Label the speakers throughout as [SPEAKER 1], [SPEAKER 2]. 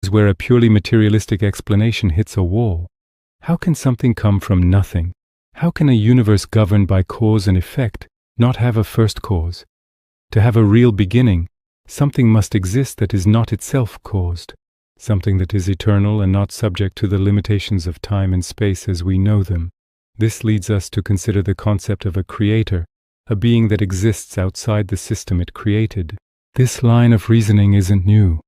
[SPEAKER 1] where a purely materialistic explanation hits a wall. How can something come from nothing? How can a universe governed by cause and effect not have a first cause? To have a real beginning, something must exist that is not itself caused, something that is eternal and not subject to the limitations of time and space as we know them. This leads us to consider the concept of a creator, a being that exists outside the system it created. This line of reasoning isn't new.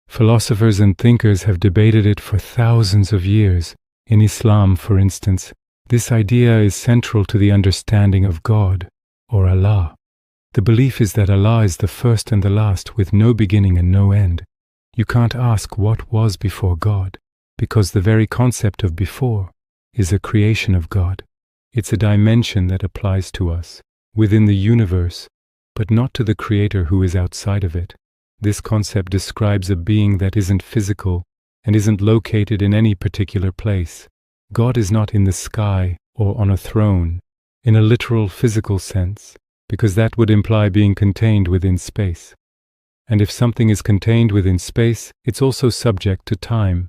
[SPEAKER 1] Philosophers and thinkers have debated it for thousands of years. In Islam, for instance, this idea is central to the understanding of God, or Allah. The belief is that Allah is the first and the last, with no beginning and no end. You can't ask what was before God, because the very concept of before is a creation of God. It's a dimension that applies to us, within the universe, but not to the Creator who is outside of it. This concept describes a being that isn't physical and isn't located in any particular place. God is not in the sky or on a throne, in a literal physical sense, because that would imply being contained within space. And if something is contained within space, it's also subject to time.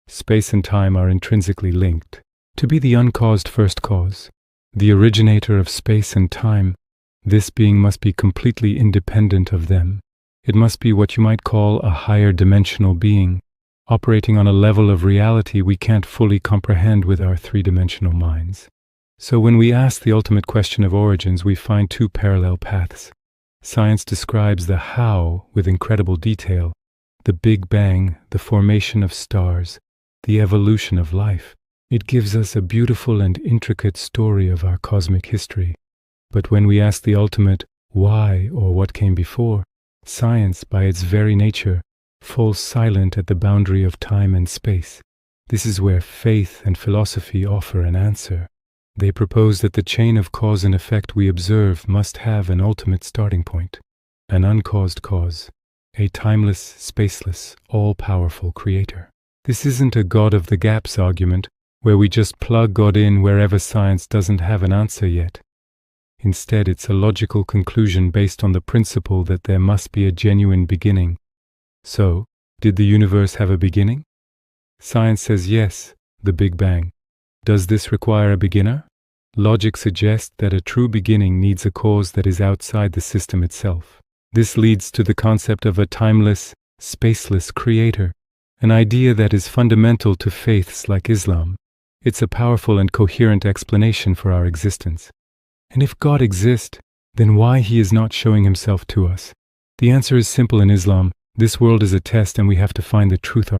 [SPEAKER 1] Space and time are intrinsically linked. To be the uncaused first cause, the originator of space and time, this being must be completely independent of them. It must be what you might call a higher dimensional being, operating on a level of reality we can't fully comprehend with our three-dimensional minds. So when we ask the ultimate question of origins, we find two parallel paths. Science describes the how with incredible detail: the Big Bang, the formation of stars, the evolution of life. It gives us a beautiful and intricate story of our cosmic history. But when we ask the ultimate why, or what came before, science, by its very nature, falls silent at the boundary of time and space. This is where faith and philosophy offer an answer. They propose that the chain of cause and effect we observe must have an ultimate starting point, an uncaused cause, a timeless, spaceless, all-powerful creator. This isn't a God of the gaps argument, where we just plug God in wherever science doesn't have an answer yet. Instead, it's a logical conclusion based on the principle that there must be a genuine beginning. So, did the universe have a beginning? Science says yes, the Big Bang. Does this require a beginner? Logic suggests that a true beginning needs a cause that is outside the system itself. This leads to the concept of a timeless, spaceless creator, an idea that is fundamental to faiths like Islam. It's a powerful and coherent explanation for our existence. And if God exists, then why He is not showing Himself to us? The answer is simple in Islam. This world is a test and we have to find the truth